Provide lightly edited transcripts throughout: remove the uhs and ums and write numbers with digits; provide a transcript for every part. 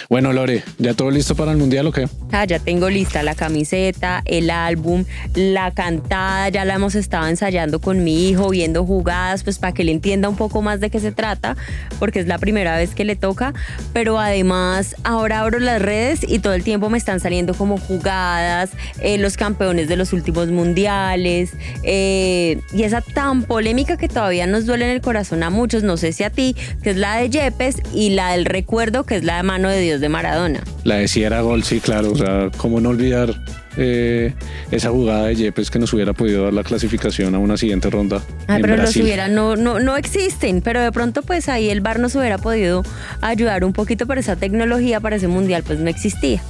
Bueno, Lore, ¿ya todo listo para el Mundial o qué? Ya tengo lista la camiseta, el álbum, la cantada, ya la hemos estado ensayando con mi hijo, viendo jugadas, pues para que él entienda un poco más de qué se trata, porque es la primera vez que le toca, pero además ahora abro las redes y todo el tiempo me están saliendo como jugadas, los campeones de los últimos mundiales, y esa tan polémica que todavía nos duele en el corazón a muchos, no sé si a ti, que es la de Yepes, y la del recuerdo, que es la de Mano de Dios de Maradona. La de si era gol, sí, claro. O sea, ¿cómo no olvidar esa jugada de Yepes que nos hubiera podido dar la clasificación a una siguiente ronda? Pero Brasil. los hubiera, no existen, pero de pronto pues ahí el VAR nos hubiera podido ayudar un poquito, pero esa tecnología para ese mundial pues no existía.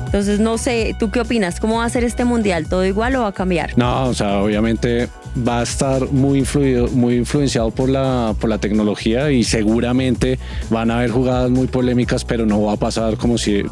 Entonces no sé, ¿tú qué opinas? ¿Cómo va a ser este mundial? ¿Todo igual o va a cambiar? No, o sea, obviamente va a estar muy influenciado por la tecnología y seguramente van a haber jugadas muy polémicas, pero no va a pasar como si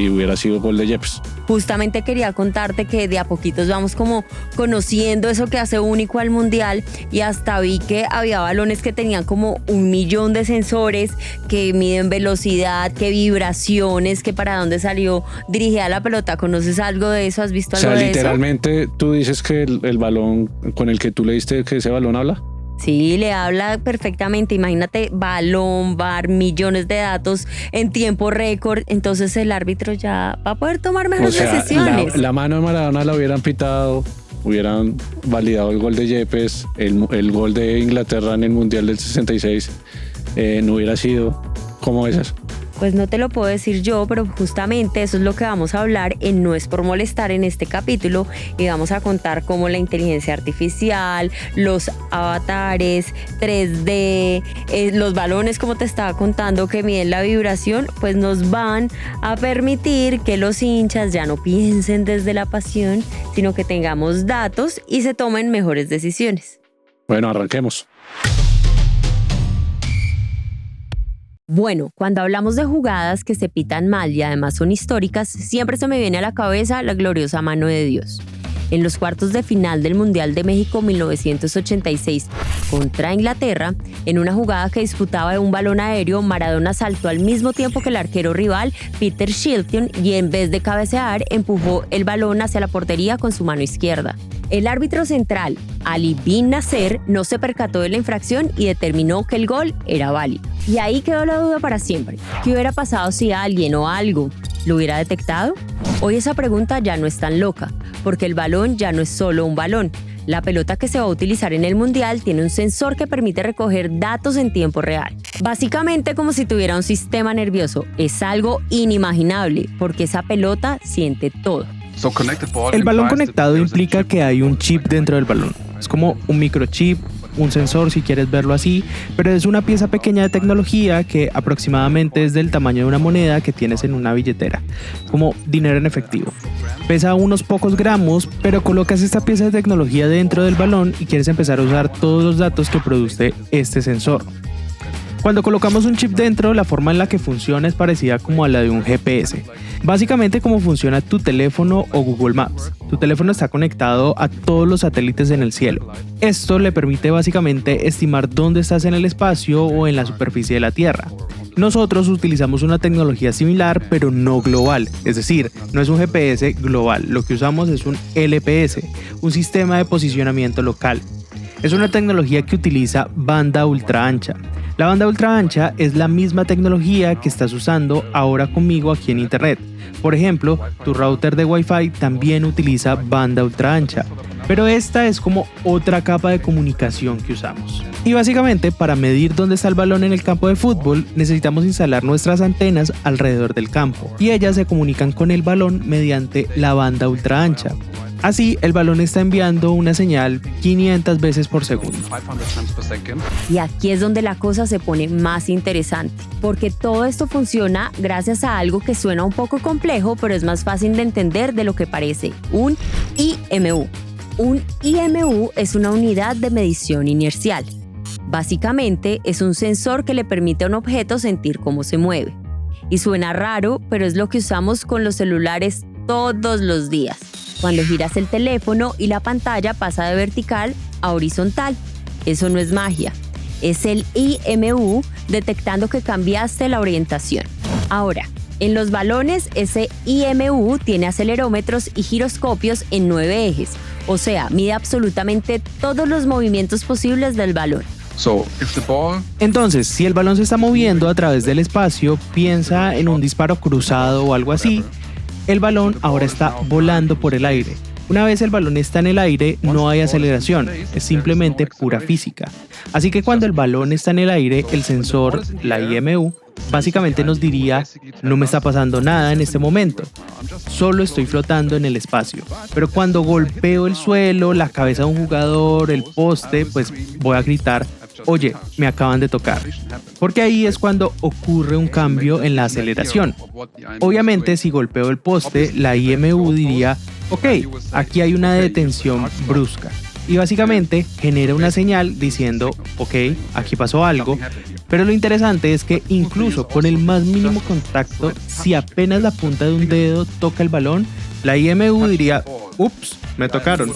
hubiera sido gol de Yepes. Justamente quería contarte que de a poquitos vamos como conociendo eso que hace único al mundial, y hasta vi que había balones que tenían como 1 millón de sensores que miden velocidad, que vibraciones, que para dónde salió dirigida la pelota. ¿Conoces algo de eso? ¿Has visto algo de eso? O sea, literalmente tú dices que el balón con el que tú le diste, que ese balón habla. Sí, le habla perfectamente. Imagínate, balón, VAR, millones de datos en tiempo récord. Entonces el árbitro ya va a poder tomar mejores decisiones. La mano de Maradona la hubieran pitado, hubieran validado el gol de Yepes, el gol de Inglaterra en el Mundial del 66, no hubiera sido como esas. Pues no te lo puedo decir yo, pero justamente eso es lo que vamos a hablar en No es por molestar en este capítulo, y vamos a contar cómo la inteligencia artificial, los avatares 3D, los balones, como te estaba contando, que miden la vibración, pues nos van a permitir que los hinchas ya no piensen desde la pasión, sino que tengamos datos y se tomen mejores decisiones. Bueno, arranquemos. Bueno, cuando hablamos de jugadas que se pitan mal y además son históricas, siempre se me viene a la cabeza la gloriosa Mano de Dios. En los cuartos de final del Mundial de México 1986 contra Inglaterra, en una jugada que disputaba de un balón aéreo, Maradona saltó al mismo tiempo que el arquero rival, Peter Shilton, y en vez de cabecear, empujó el balón hacia la portería con su mano izquierda. El árbitro central, Ali Bin Nasser, no se percató de la infracción y determinó que el gol era válido. Y ahí quedó la duda para siempre. ¿Qué hubiera pasado si alguien o algo lo hubiera detectado? Hoy esa pregunta ya no es tan loca, porque el balón ya no es solo un balón. La pelota que se va a utilizar en el Mundial tiene un sensor que permite recoger datos en tiempo real. Básicamente como si tuviera un sistema nervioso. Es algo inimaginable, porque esa pelota siente todo. El balón conectado implica que hay un chip dentro del balón. Es como un microchip, un sensor si quieres verlo así, pero es una pieza pequeña de tecnología que aproximadamente es del tamaño de una moneda que tienes en una billetera, como dinero en efectivo. Pesa unos pocos gramos, pero colocas esta pieza de tecnología dentro del balón y quieres empezar a usar todos los datos que produce este sensor. Cuando colocamos un chip dentro, la forma en la que funciona es parecida como a la de un GPS. Básicamente como funciona tu teléfono o Google Maps. Tu teléfono está conectado a todos los satélites en el cielo. Esto le permite básicamente estimar dónde estás en el espacio o en la superficie de la Tierra. Nosotros utilizamos una tecnología similar, pero no global, es decir, no es un GPS global, lo que usamos es un LPS, un sistema de posicionamiento local. Es una tecnología que utiliza banda ultra ancha. La banda ultra ancha es la misma tecnología que estás usando ahora conmigo aquí en internet. Por ejemplo, tu router de Wi-Fi también utiliza banda ultra ancha, pero esta es como otra capa de comunicación que usamos. Y básicamente, para medir dónde está el balón en el campo de fútbol, necesitamos instalar nuestras antenas alrededor del campo, y ellas se comunican con el balón mediante la banda ultra ancha. Así, el balón está enviando una señal 500 veces por segundo. Y aquí es donde la cosa se pone más interesante, porque todo esto funciona gracias a algo que suena un poco complejo, pero es más fácil de entender de lo que parece: un IMU. Un IMU es una unidad de medición inercial. Básicamente, es un sensor que le permite a un objeto sentir cómo se mueve. Y suena raro, pero es lo que usamos con los celulares todos los días. Cuando giras el teléfono y la pantalla pasa de vertical a horizontal. Eso no es magia. Es el IMU detectando que cambiaste la orientación. Ahora, En los balones, ese IMU tiene acelerómetros y giroscopios en 9 ejes, o sea, mide absolutamente todos los movimientos posibles del balón. Entonces, si el balón se está moviendo a través del espacio, piensa en un disparo cruzado o algo así, el balón ahora está volando por el aire. Una vez el balón está en el aire, no hay aceleración, es simplemente pura física. Así que cuando el balón está en el aire, el sensor, la IMU, básicamente nos diría, no me está pasando nada en este momento, solo estoy flotando en el espacio. Pero cuando golpeo el suelo, la cabeza de un jugador, el poste, pues voy a gritar, oye, me acaban de tocar. Porque ahí es cuando ocurre un cambio en la aceleración. Obviamente, si golpeo el poste, la IMU diría, ok, aquí hay una detención brusca. Y básicamente genera una señal diciendo, ok, aquí pasó algo. Pero lo interesante es que incluso con el más mínimo contacto, si apenas la punta de un dedo toca el balón, la IMU diría, ups, me tocaron.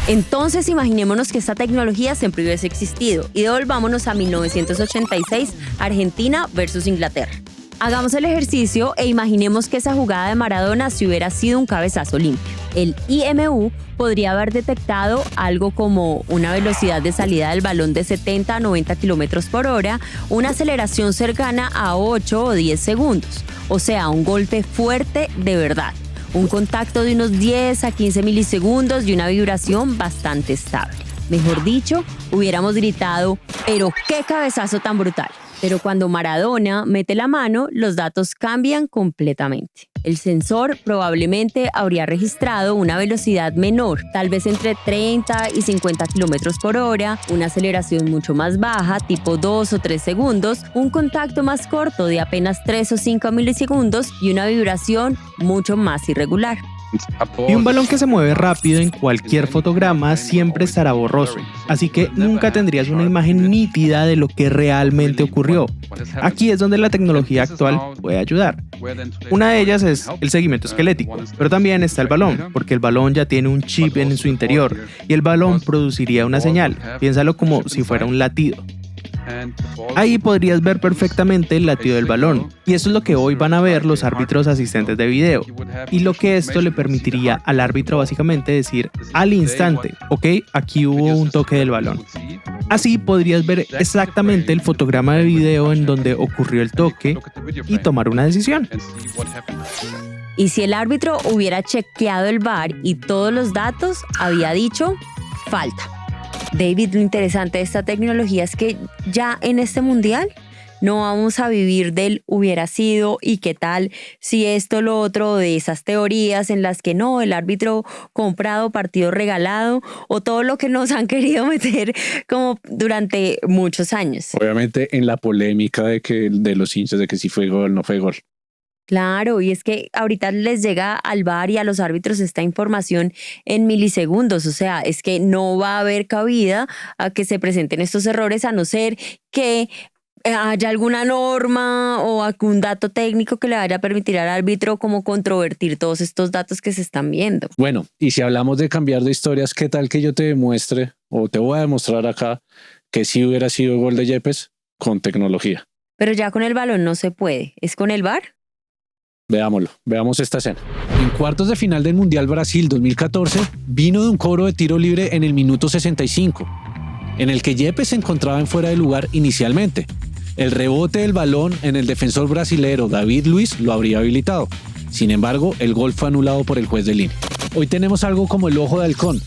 Entonces imaginémonos que esta tecnología siempre hubiese existido y devolvámonos a 1986, Argentina versus Inglaterra. Hagamos el ejercicio e imaginemos que esa jugada de Maradona si hubiera sido un cabezazo limpio. El IMU podría haber detectado algo como una velocidad de salida del balón de 70 a 90 km por hora, una aceleración cercana a 8 o 10 segundos, o sea, un golpe fuerte de verdad, un contacto de unos 10 a 15 milisegundos y una vibración bastante estable. Mejor dicho, hubiéramos gritado, ¡pero qué cabezazo tan brutal! Pero cuando Maradona mete la mano, los datos cambian completamente. El sensor probablemente habría registrado una velocidad menor, tal vez entre 30 y 50 km por hora, una aceleración mucho más baja, tipo 2 o 3 segundos, un contacto más corto de apenas 3 o 5 milisegundos y una vibración mucho más irregular. Y un balón que se mueve rápido en cualquier fotograma siempre estará borroso, así que nunca tendrías una imagen nítida de lo que realmente ocurrió. Aquí es donde la tecnología actual puede ayudar. Una de ellas es el seguimiento esquelético, pero también está el balón, porque el balón ya tiene un chip en su interior y el balón produciría una señal. Piénsalo como si fuera un latido. Ahí podrías ver perfectamente el latido del balón, y eso es lo que hoy van a ver los árbitros asistentes de video, y lo que esto le permitiría al árbitro básicamente decir al instante, ok, aquí hubo un toque del balón. Así podrías ver exactamente el fotograma de video en donde ocurrió el toque y tomar una decisión. Y si el árbitro hubiera chequeado el VAR y todos los datos, había dicho, falta. David, lo interesante de esta tecnología es que ya en este mundial no vamos a vivir del hubiera sido y qué tal si esto, lo otro, de esas teorías en las que no, el árbitro comprado, partido regalado o todo lo que nos han querido meter como durante muchos años. Obviamente en la polémica de los hinchas de que si fue gol, no fue gol. Claro, y es que ahorita les llega al VAR y a los árbitros esta información en milisegundos, o sea, es que no va a haber cabida a que se presenten estos errores a no ser que haya alguna norma o algún dato técnico que le vaya a permitir al árbitro como controvertir todos estos datos que se están viendo. Bueno, y si hablamos de cambiar de historias, ¿qué tal que yo te demuestre o te voy a demostrar acá que sí hubiera sido gol de Yepes con tecnología? Pero ya con el balón no se puede, ¿es con el VAR? Veámoslo, veamos esta escena. En cuartos de final del Mundial Brasil 2014, vino de un cobro de tiro libre en el minuto 65, en el que Yepes se encontraba en fuera de lugar inicialmente. El rebote del balón en el defensor brasilero David Luiz lo habría habilitado. Sin embargo, el gol fue anulado por el juez de línea. Hoy tenemos algo como el ojo de halcón,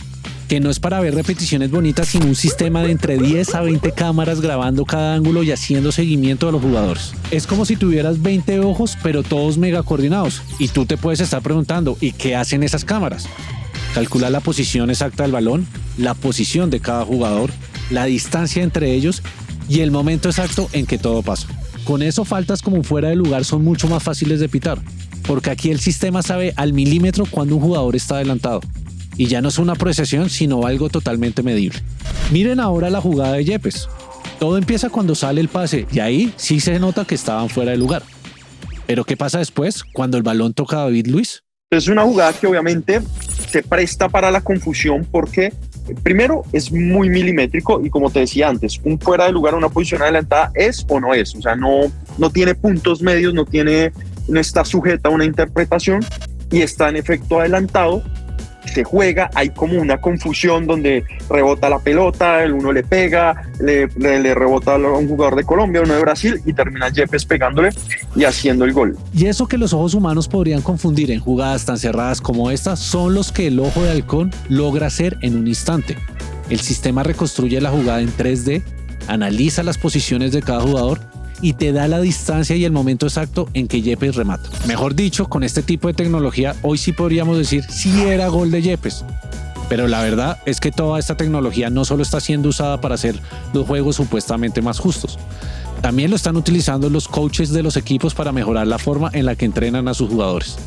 que no es para ver repeticiones bonitas, sino un sistema de entre 10 a 20 cámaras grabando cada ángulo y haciendo seguimiento de los jugadores. Es como si tuvieras 20 ojos, pero todos mega coordinados. Y tú te puedes estar preguntando, ¿y qué hacen esas cámaras? Calcular la posición exacta del balón, la posición de cada jugador, la distancia entre ellos y el momento exacto en que todo pasa. Con eso, faltas como fuera de lugar son mucho más fáciles de pitar, porque aquí el sistema sabe al milímetro cuando un jugador está adelantado. Y ya no es una apreciación, sino algo totalmente medible. Miren ahora la jugada de Yepes. Todo empieza cuando sale el pase y ahí sí se nota que estaban fuera de lugar. Pero ¿qué pasa después cuando el balón toca a David Luiz? Es una jugada que obviamente se presta para la confusión porque primero es muy milimétrico y como te decía antes, un fuera de lugar, una posición adelantada es o no es. O sea, no no tiene puntos medios, no está sujeta a una interpretación y está en efecto adelantado. Se juega, hay como una confusión donde rebota la pelota, el uno le pega, le rebota a un jugador de Colombia, uno de Brasil y termina Yepes pegándole y haciendo el gol. Y eso que los ojos humanos podrían confundir en jugadas tan cerradas como esta son los que el ojo de halcón logra hacer en un instante. El sistema reconstruye la jugada en 3D, analiza las posiciones de cada jugador y te da la distancia y el momento exacto en que Yepes remata. Mejor dicho, con este tipo de tecnología, hoy sí podríamos decir si era gol de Yepes. Pero la verdad es que toda esta tecnología no solo está siendo usada para hacer los juegos supuestamente más justos, también lo están utilizando los coaches de los equipos para mejorar la forma en la que entrenan a sus jugadores.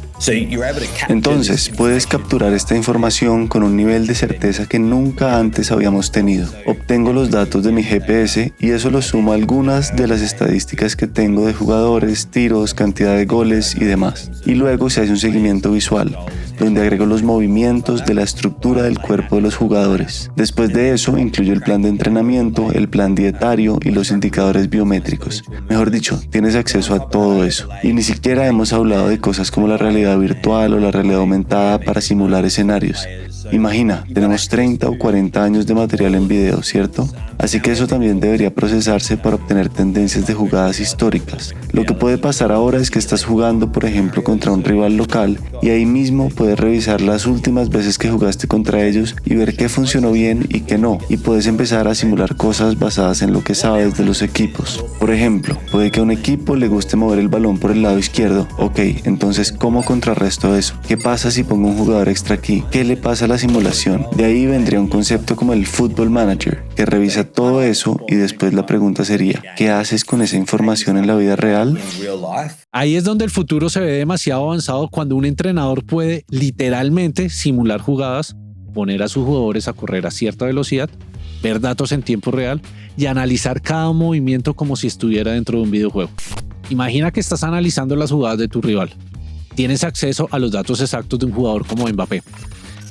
Entonces, puedes capturar esta información con un nivel de certeza que nunca antes habíamos tenido. Obtengo los datos de mi GPS y eso lo sumo a algunas de las estadísticas que tengo de jugadores, tiros, cantidad de goles y demás. Y luego se hace un seguimiento visual, donde agrego los movimientos de la estructura del cuerpo de los jugadores. Después de eso, incluyo el plan de entrenamiento, el plan dietario y los indicadores biométricos. Mejor dicho, tienes acceso a todo eso. Y ni siquiera hemos hablado de cosas como la realidad virtual o la realidad aumentada para simular escenarios. Imagina, tenemos 30 o 40 años de material en video, ¿cierto? Así que eso también debería procesarse para obtener tendencias de jugadas históricas. Lo que puede pasar ahora es que estás jugando, por ejemplo, contra un rival local y ahí mismo puedes revisar las últimas veces que jugaste contra ellos y ver qué funcionó bien y qué no. Y puedes empezar a simular cosas basadas en lo que sabes de los equipos. Por ejemplo, puede que a un equipo le guste mover el balón por el lado izquierdo. Ok, entonces, ¿cómo contrarresto eso? ¿Qué pasa si pongo un jugador extra aquí? ¿Qué le pasa a la simulación? De ahí vendría un concepto como el Football Manager, que revisa todo eso y después la pregunta sería, ¿qué haces con esa información en la vida real? Ahí es donde el futuro se ve demasiado avanzado cuando un entrenador puede literalmente simular jugadas, poner a sus jugadores a correr a cierta velocidad, ver datos en tiempo real y analizar cada movimiento como si estuviera dentro de un videojuego. Imagina que estás analizando las jugadas de tu rival. Tienes acceso a los datos exactos de un jugador como Mbappé.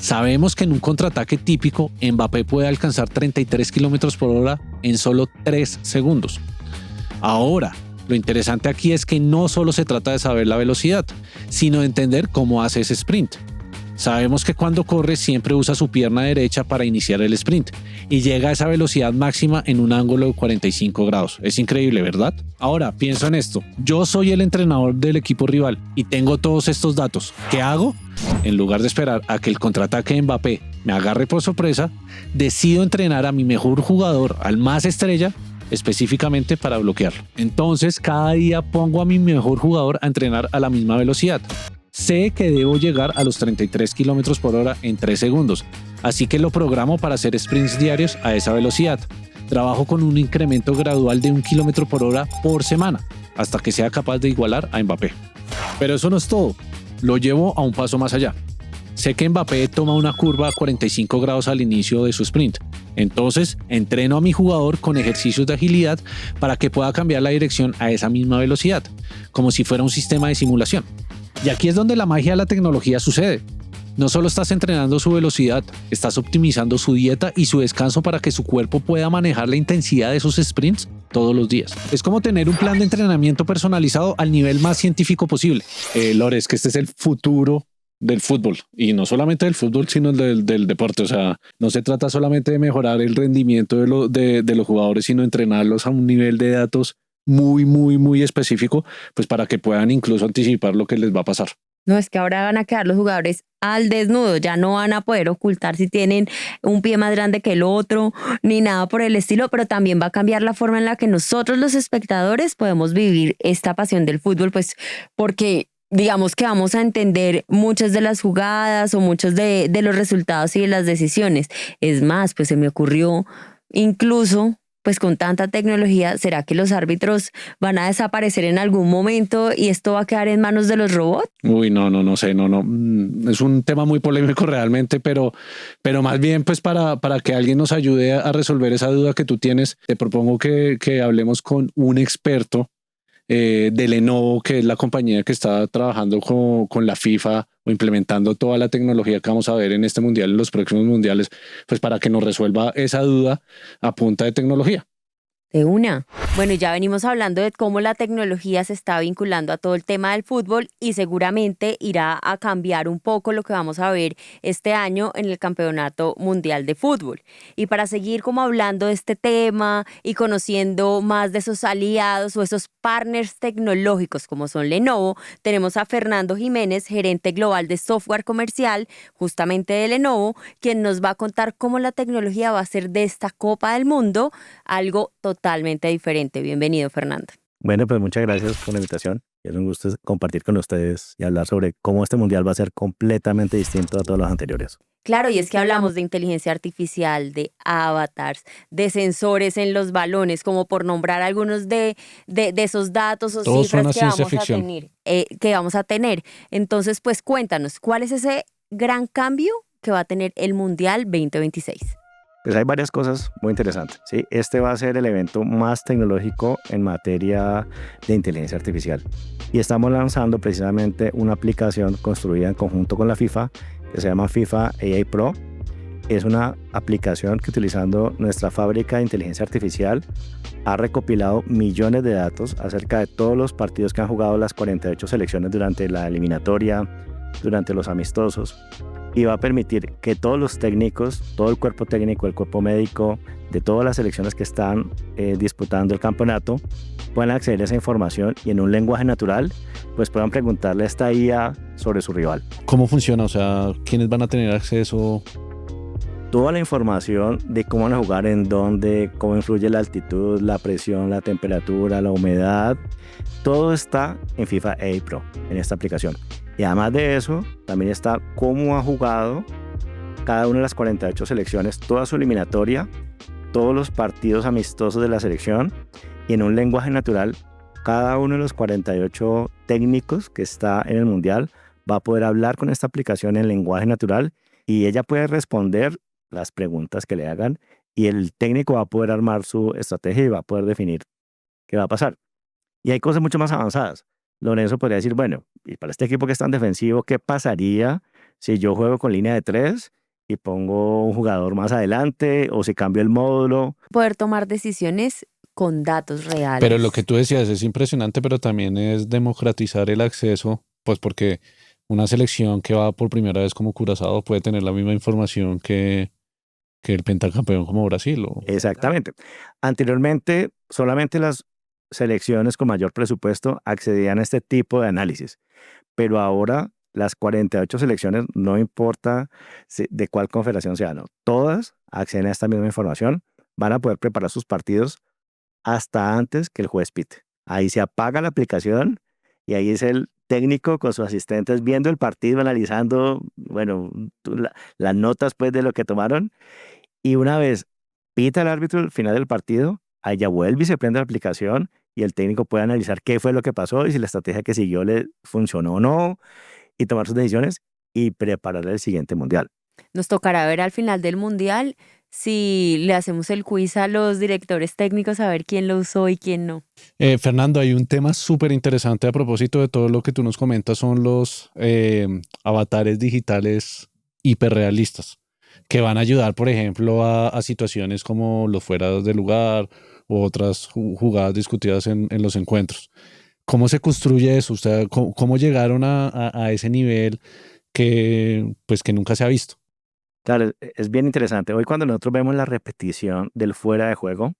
Sabemos que en un contraataque típico, Mbappé puede alcanzar 33 km por hora en solo 3 segundos. Ahora, lo interesante aquí es que no solo se trata de saber la velocidad, sino de entender cómo hace ese sprint. Sabemos que cuando corre siempre usa su pierna derecha para iniciar el sprint y llega a esa velocidad máxima en un ángulo de 45 grados. Es increíble, ¿verdad? Ahora, pienso en esto. Yo soy el entrenador del equipo rival y tengo todos estos datos. ¿Qué hago? En lugar de esperar a que el contraataque de Mbappé me agarre por sorpresa, decido entrenar a mi mejor jugador, al más estrella, específicamente para bloquearlo. Entonces, cada día pongo a mi mejor jugador a entrenar a la misma velocidad. Sé que debo llegar a los 33 km por hora en 3 segundos, así que lo programo para hacer sprints diarios a esa velocidad. Trabajo con un incremento gradual de 1 km por hora por semana, hasta que sea capaz de igualar a Mbappé. Pero eso no es todo, lo llevo a un paso más allá. Sé que Mbappé toma una curva a 45 grados al inicio de su sprint. Entonces, entreno a mi jugador con ejercicios de agilidad para que pueda cambiar la dirección a esa misma velocidad, como si fuera un sistema de simulación. Y aquí es donde la magia de la tecnología sucede. No solo estás entrenando su velocidad, estás optimizando su dieta y su descanso para que su cuerpo pueda manejar la intensidad de esos sprints todos los días. Es como tener un plan de entrenamiento personalizado al nivel más científico posible. Lore, es que este es el futuro del fútbol, y no solamente del fútbol, sino del deporte. O sea, no se trata solamente de mejorar el rendimiento de los jugadores, sino entrenarlos a un nivel de datos muy específico, pues para que puedan incluso anticipar lo que les va a pasar. No, es que ahora van a quedar los jugadores al desnudo, ya no van a poder ocultar si tienen un pie más grande que el otro, ni nada por el estilo, pero también va a cambiar la forma en la que nosotros los espectadores podemos vivir esta pasión del fútbol, pues porque digamos que vamos a entender muchas de las jugadas o muchos de los resultados y de las decisiones. Es más, pues se me ocurrió incluso, pues con tanta tecnología, ¿será que los árbitros van a desaparecer en algún momento y esto va a quedar en manos de los robots? Uy, no sé. Es un tema muy polémico realmente, pero más bien pues para que alguien nos ayude a resolver esa duda que tú tienes, te propongo que hablemos con un experto de Lenovo, que es la compañía que está trabajando con la FIFA o implementando toda la tecnología que vamos a ver en este mundial, en los próximos mundiales, pues para que nos resuelva esa duda a punta de tecnología. De una. Bueno, ya venimos hablando de cómo la tecnología se está vinculando a todo el tema del fútbol y seguramente irá a cambiar un poco lo que vamos a ver este año en el Campeonato Mundial de Fútbol. Y para seguir como hablando de este tema y conociendo más de esos aliados o esos partners tecnológicos como son Lenovo, tenemos a Fernando Jiménez, gerente global de software comercial, justamente de Lenovo, quien nos va a contar cómo la tecnología va a hacer de esta Copa del Mundo algo totalmente diferente. Bienvenido, Fernando. Bueno, pues muchas gracias por la invitación. Es un gusto compartir con ustedes y hablar sobre cómo este mundial va a ser completamente distinto a todos los anteriores. Claro, y es que hablamos de inteligencia artificial, de avatars, de sensores en los balones, como por nombrar algunos de esos datos o Todos cifras que vamos a tener. Entonces, pues cuéntanos, ¿cuál es ese gran cambio que va a tener el Mundial 2026? Pues hay varias cosas muy interesantes, ¿sí? Este va a ser el evento más tecnológico en materia de inteligencia artificial. Y estamos lanzando precisamente una aplicación construida en conjunto con la FIFA, que se llama FIFA AI Pro. Es una aplicación que, utilizando nuestra fábrica de inteligencia artificial, ha recopilado millones de datos acerca de todos los partidos que han jugado las 48 selecciones durante la eliminatoria, durante los amistosos, y va a permitir que todos los técnicos, todo el cuerpo técnico, el cuerpo médico de todas las selecciones que están disputando el campeonato puedan acceder a esa información y en un lenguaje natural pues puedan preguntarle a esta IA sobre su rival. ¿Cómo funciona? O sea, ¿quiénes van a tener acceso? Toda la información de cómo van a jugar, en dónde, cómo influye la altitud, la presión, la temperatura, la humedad, todo está en FIFA AI Pro, en esta aplicación. Y además de eso, también está cómo ha jugado cada una de las 48 selecciones, toda su eliminatoria, todos los partidos amistosos de la selección, y en un lenguaje natural, cada uno de los 48 técnicos que está en el Mundial va a poder hablar con esta aplicación en lenguaje natural y ella puede responder las preguntas que le hagan y el técnico va a poder armar su estrategia y va a poder definir qué va a pasar. Y hay cosas mucho más avanzadas. Lorenzo podría decir, bueno, y para este equipo que es tan defensivo, ¿qué pasaría si yo juego con línea de 3 y pongo un jugador más adelante o si cambio el módulo? Poder tomar decisiones con datos reales. Pero lo que tú decías es impresionante, pero también es democratizar el acceso, pues porque una selección que va por primera vez como Curazao puede tener la misma información que el pentacampeón como Brasil. Exactamente. Anteriormente, solamente las selecciones con mayor presupuesto accedían a este tipo de análisis, pero ahora las 48 selecciones, no importa de cuál confederación sea, no, todas acceden a esta misma información, van a poder preparar sus partidos hasta antes que el juez pite. Ahí se apaga la aplicación y ahí es el técnico con sus asistentes viendo el partido, analizando, bueno, las notas pues de lo que tomaron, y una vez pita el árbitro al final del partido, ahí ya vuelve y se prende la aplicación y el técnico puede analizar qué fue lo que pasó y si la estrategia que siguió le funcionó o no, y tomar sus decisiones y preparar el siguiente mundial. Nos tocará ver al final del mundial si le hacemos el quiz a los directores técnicos a ver quién lo usó y quién no. Fernando, hay un tema súper interesante a propósito de todo lo que tú nos comentas, son los avatares digitales hiperrealistas, que van a ayudar, por ejemplo, a situaciones como los fueras de lugar u otras jugadas discutidas en los encuentros. ¿Cómo se construye eso? O sea, ¿cómo llegaron a ese nivel que nunca se ha visto? Claro, es bien interesante. Hoy cuando nosotros vemos la repetición del fuera de juego,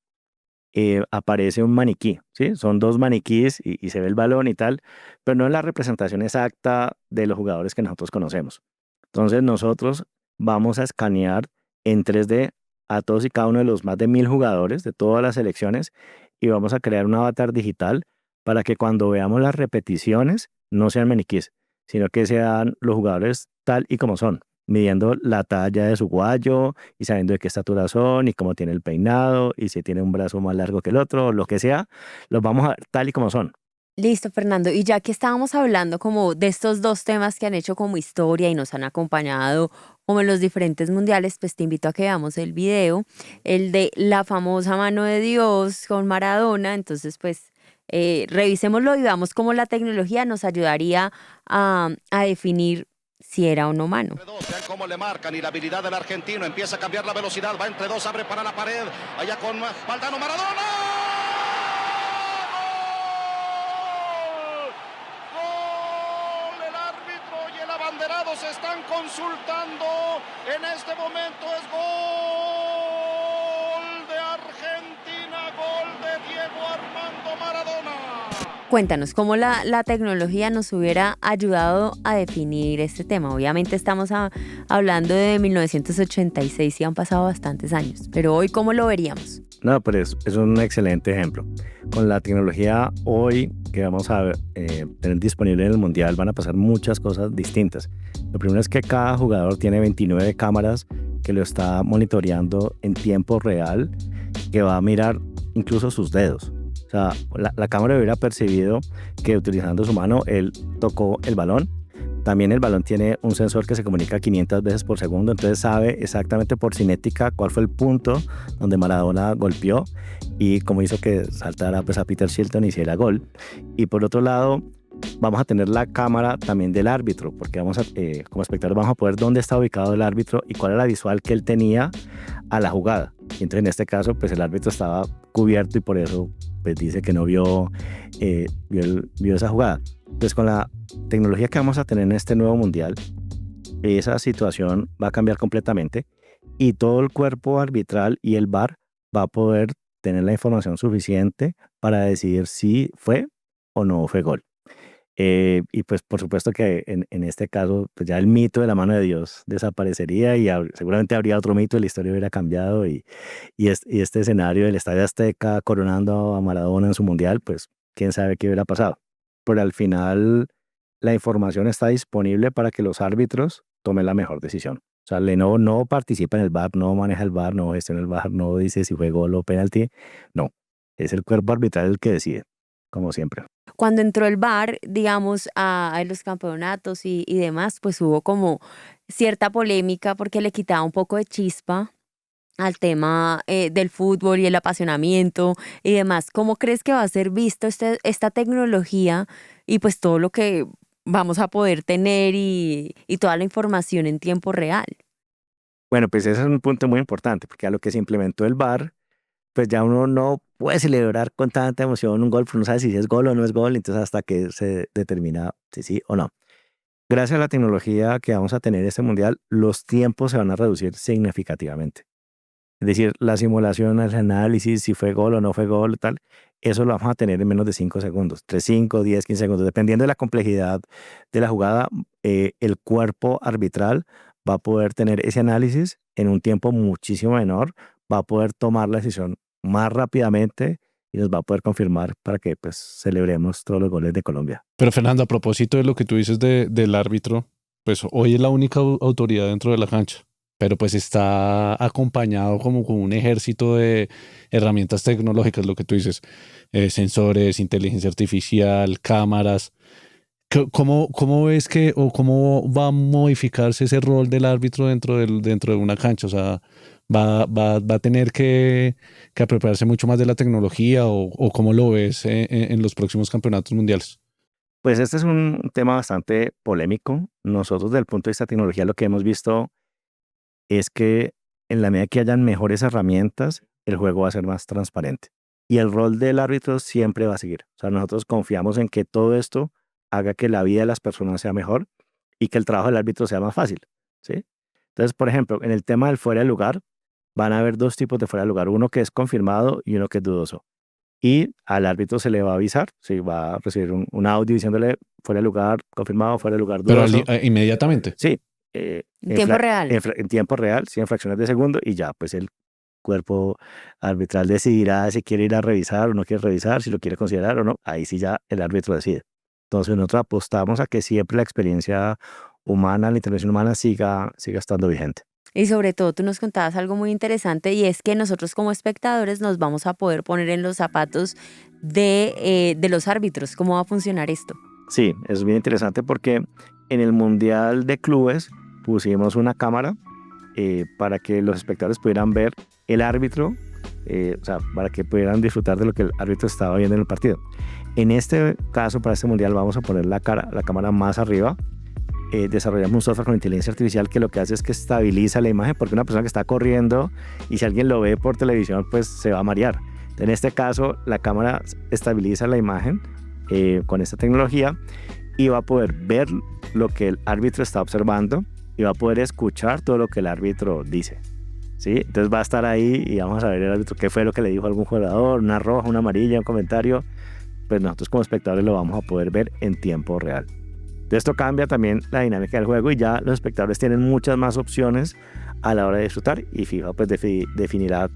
aparece un maniquí, ¿sí? Son dos maniquíes y se ve el balón y tal, pero no es la representación exacta de los jugadores que nosotros conocemos. Entonces nosotros vamos a escanear en 3D a todos y cada uno de los más de 1000 jugadores de todas las selecciones y vamos a crear un avatar digital para que cuando veamos las repeticiones no sean maniquíes, sino que sean los jugadores tal y como son, midiendo la talla de su guayo y sabiendo de qué estatura son y cómo tiene el peinado y si tiene un brazo más largo que el otro, lo que sea, los vamos a ver tal y como son. Listo, Fernando. Y ya que estábamos hablando como de estos dos temas que han hecho como historia y nos han acompañado como en los diferentes mundiales, pues te invito a que veamos el video, el de la famosa mano de Dios con Maradona. Entonces, pues revisémoslo y veamos cómo la tecnología nos ayudaría a definir si era o no mano. Vean cómo le marcan y la habilidad del argentino empieza a cambiar la velocidad, va entre dos, abre para la pared, allá con Valdano, Maradona. federados están consultando. En este momento es gol de Argentina, gol de Diego Armando Maradona. Cuéntanos cómo la tecnología nos hubiera ayudado a definir este tema. Obviamente estamos hablando de 1986 y han pasado bastantes años, pero hoy, ¿cómo lo veríamos? No, pero es un excelente ejemplo. Con la tecnología hoy que vamos a tener disponible en el Mundial van a pasar muchas cosas distintas. Lo primero es que cada jugador tiene 29 cámaras que lo está monitoreando en tiempo real, que va a mirar incluso sus dedos. O sea, la cámara hubiera percibido que utilizando su mano él tocó el balón. También el balón tiene un sensor que se comunica 500 veces por segundo, entonces sabe exactamente por cinética cuál fue el punto donde Maradona golpeó y cómo hizo que saltara pues, a Peter Shilton y hiciera gol. Y por otro lado, vamos a tener la cámara también del árbitro, porque como espectadores vamos a poder dónde está ubicado el árbitro y cuál era la visual que él tenía a la jugada. Y entonces en este caso, pues el árbitro estaba cubierto y por eso pues, dice que no vio esa jugada. Entonces con la tecnología que vamos a tener en este nuevo mundial, esa situación va a cambiar completamente y todo el cuerpo arbitral y el VAR va a poder tener la información suficiente para decidir si fue o no fue gol. Y pues por supuesto que en este caso pues ya el mito de la mano de Dios desaparecería y seguramente habría otro mito y la historia hubiera cambiado y este escenario del Estadio Azteca coronando a Maradona en su mundial, pues quién sabe qué hubiera pasado. Pero al final la información está disponible para que los árbitros tomen la mejor decisión. O sea, Lenovo no participa en el VAR, no maneja el VAR, no gestiona el VAR, no dice si fue gol o penalti. No, es el cuerpo arbitral el que decide, como siempre. Cuando entró el VAR, digamos, a los campeonatos y demás, pues hubo como cierta polémica porque le quitaba un poco de chispa al tema del fútbol y el apasionamiento y demás. ¿Cómo crees que va a ser visto esta tecnología y pues todo lo que vamos a poder tener y toda la información en tiempo real? Bueno, pues ese es un punto muy importante, porque a lo que se implementó el VAR, pues ya uno no puede celebrar con tanta emoción un gol, porque no sabe si es gol o no es gol, entonces hasta que se determina si sí o no. Gracias a la tecnología que vamos a tener este mundial, los tiempos se van a reducir significativamente. Es decir, la simulación, el análisis, si fue gol o no fue gol, tal, eso lo vamos a tener en menos de 5 segundos, entre 5, 10, 15 segundos. Dependiendo de la complejidad de la jugada, el cuerpo arbitral va a poder tener ese análisis en un tiempo muchísimo menor, va a poder tomar la decisión más rápidamente y nos va a poder confirmar para que pues, celebremos todos los goles de Colombia. Pero Fernando, a propósito de lo que tú dices del árbitro, pues hoy es la única autoridad dentro de la cancha, pero pues está acompañado como con un ejército de herramientas tecnológicas, lo que tú dices, sensores, inteligencia artificial, cámaras. ¿Cómo ves que o cómo va a modificarse ese rol del árbitro dentro de una cancha? O sea, ¿va a tener que apropiarse mucho más de la tecnología o cómo lo ves en los próximos campeonatos mundiales? Pues este es un tema bastante polémico. Nosotros, desde el punto de vista de tecnología, lo que hemos visto es que en la medida que hayan mejores herramientas, el juego va a ser más transparente. Y el rol del árbitro siempre va a seguir. O sea, nosotros confiamos en que todo esto haga que la vida de las personas sea mejor y que el trabajo del árbitro sea más fácil, ¿sí? Entonces, por ejemplo, en el tema del fuera de lugar, van a haber dos tipos de fuera de lugar, uno que es confirmado y uno que es dudoso. Y al árbitro se le va a avisar, sí, va a recibir un audio diciéndole fuera de lugar, confirmado, fuera de lugar, dudoso. Pero inmediatamente. Sí. En tiempo real. En tiempo real, sí, en fracciones de segundo, y ya, pues el cuerpo arbitral decidirá si quiere ir a revisar o no quiere revisar, si lo quiere considerar o no. Ahí sí ya el árbitro decide. Entonces nosotros apostamos a que siempre la experiencia humana, la intervención humana siga estando vigente. Y sobre todo tú nos contabas algo muy interesante y es que nosotros como espectadores nos vamos a poder poner en los zapatos de los árbitros. ¿Cómo va a funcionar esto? Sí, es bien interesante porque en el Mundial de Clubes pusimos una cámara para que los espectadores pudieran ver el árbitro, o sea, para que pudieran disfrutar de lo que el árbitro estaba viendo en el partido. En este caso, para este Mundial, vamos a poner la cámara más arriba. Desarrollamos un software con inteligencia artificial que lo que hace es que estabiliza la imagen, porque una persona que está corriendo y si alguien lo ve por televisión, pues se va a marear. En este caso, la cámara estabiliza la imagen con esta tecnología y va a poder ver lo que el árbitro está observando y va a poder escuchar todo lo que el árbitro dice. ¿Sí? Entonces va a estar ahí y vamos a ver el árbitro qué fue lo que le dijo a algún jugador, una roja, una amarilla, un comentario. Pues nosotros como espectadores lo vamos a poder ver en tiempo real. Esto cambia también la dinámica del juego y ya los espectadores tienen muchas más opciones a la hora de disfrutar, y FIFA pues definirá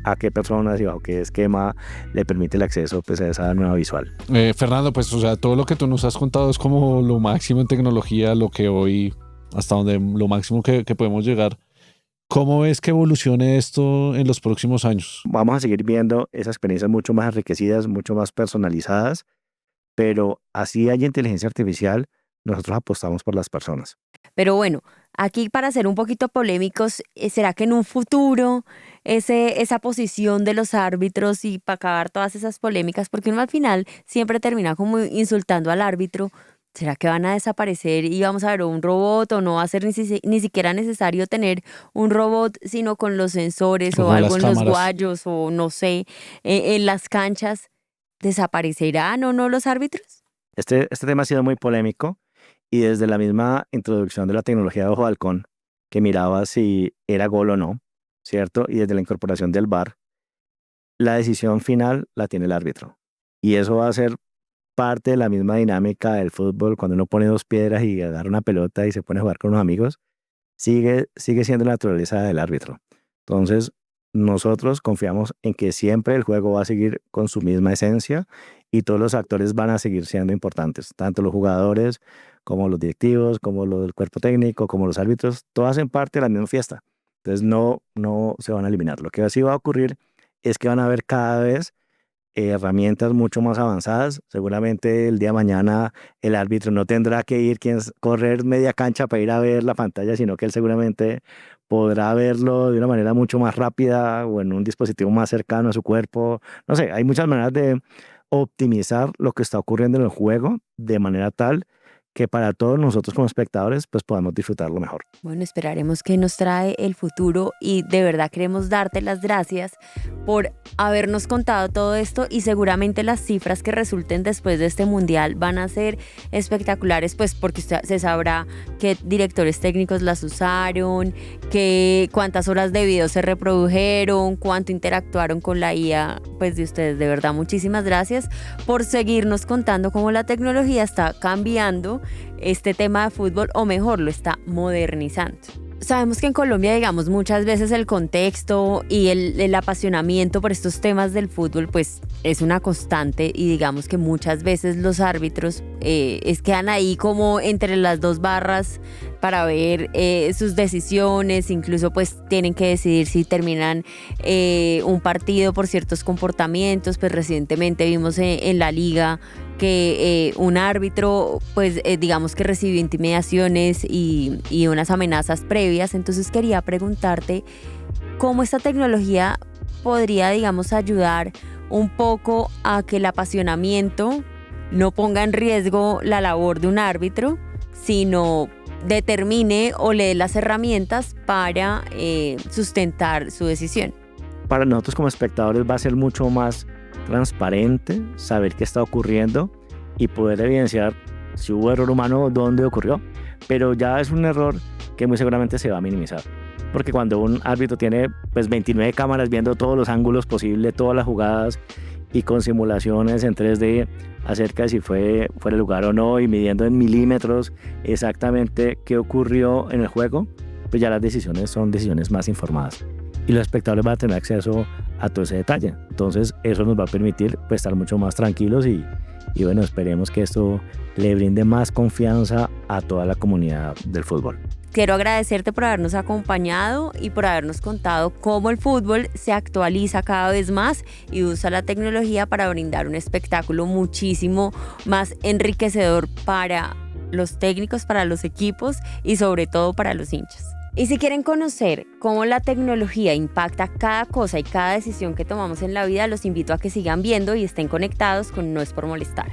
a qué personas y bajo qué esquema le permite el acceso pues a esa nueva visual. Fernando, pues o sea, todo lo que tú nos has contado es como lo máximo en tecnología, lo que hoy, hasta donde lo máximo que podemos llegar. ¿Cómo ves que evolucione esto en los próximos años? Vamos a seguir viendo esas experiencias mucho más enriquecidas, mucho más personalizadas, pero así hay inteligencia artificial, nosotros apostamos por las personas. Pero bueno, aquí para ser un poquito polémicos, ¿será que en un futuro esa posición de los árbitros y para acabar todas esas polémicas, porque uno al final siempre termina como insultando al árbitro, ¿será que van a desaparecer y vamos a ver un robot, o no va a ser ni siquiera necesario tener un robot, sino con los sensores o algo en los guayos o no sé, en las canchas? ¿Desaparecerán o no los árbitros? Este tema ha sido muy polémico y desde la misma introducción de la tecnología de ojo de halcón, que miraba si era gol o no, ¿cierto? Y desde la incorporación del VAR, la decisión final la tiene el árbitro. Y eso va a ser parte de la misma dinámica del fútbol. Cuando uno pone dos piedras y agarra una pelota y se pone a jugar con unos amigos, sigue siendo la naturaleza del árbitro. Entonces, nosotros confiamos en que siempre el juego va a seguir con su misma esencia y todos los actores van a seguir siendo importantes, tanto los jugadores como los directivos, como los del cuerpo técnico, como los árbitros, todos hacen parte de la misma fiesta. Entonces no se van a eliminar. Lo que así va a ocurrir es que van a haber cada vez herramientas mucho más avanzadas. Seguramente el día de mañana el árbitro no tendrá que correr media cancha para ir a ver la pantalla, sino que él seguramente podrá verlo de una manera mucho más rápida o en un dispositivo más cercano a su cuerpo. No sé, hay muchas maneras de optimizar lo que está ocurriendo en el juego de manera tal que para todos nosotros como espectadores pues podamos disfrutarlo mejor. Bueno, esperaremos qué nos trae el futuro, y de verdad queremos darte las gracias por habernos contado todo esto, y seguramente las cifras que resulten después de este mundial van a ser espectaculares, pues porque se sabrá qué directores técnicos las usaron, cuántas horas de video se reprodujeron, cuánto interactuaron con la IA pues de ustedes. De verdad, muchísimas gracias por seguirnos contando cómo la tecnología está cambiando este tema de fútbol, o mejor, lo está modernizando. Sabemos que en Colombia, digamos, muchas veces el contexto y el apasionamiento por estos temas del fútbol pues es una constante, y digamos que muchas veces los árbitros quedan ahí como entre las dos barras para ver sus decisiones, incluso pues tienen que decidir si terminan un partido por ciertos comportamientos. Pues recientemente vimos en la liga que un árbitro pues digamos que recibió intimidaciones y unas amenazas previas. Entonces quería preguntarte cómo esta tecnología podría, digamos, ayudar un poco a que el apasionamiento no ponga en riesgo la labor de un árbitro, sino determine o le dé las herramientas para sustentar su decisión. Para nosotros como espectadores va a ser mucho más transparente saber qué está ocurriendo y poder evidenciar si hubo error humano, dónde ocurrió, pero ya es un error que muy seguramente se va a minimizar, porque cuando un árbitro tiene pues 29 cámaras viendo todos los ángulos posibles, todas las jugadas, y con simulaciones en 3D acerca de si fue fuera de lugar o no, y midiendo en milímetros exactamente qué ocurrió en el juego, pues ya las decisiones son decisiones más informadas y los espectadores van a tener acceso a todo ese detalle. Entonces eso nos va a permitir pues estar mucho más tranquilos y bueno, esperemos que esto le brinde más confianza a toda la comunidad del fútbol. Quiero agradecerte por habernos acompañado y por habernos contado cómo el fútbol se actualiza cada vez más y usa la tecnología para brindar un espectáculo muchísimo más enriquecedor para los técnicos, para los equipos y sobre todo para los hinchas. Y si quieren conocer cómo la tecnología impacta cada cosa y cada decisión que tomamos en la vida, los invito a que sigan viendo y estén conectados con No es por molestar.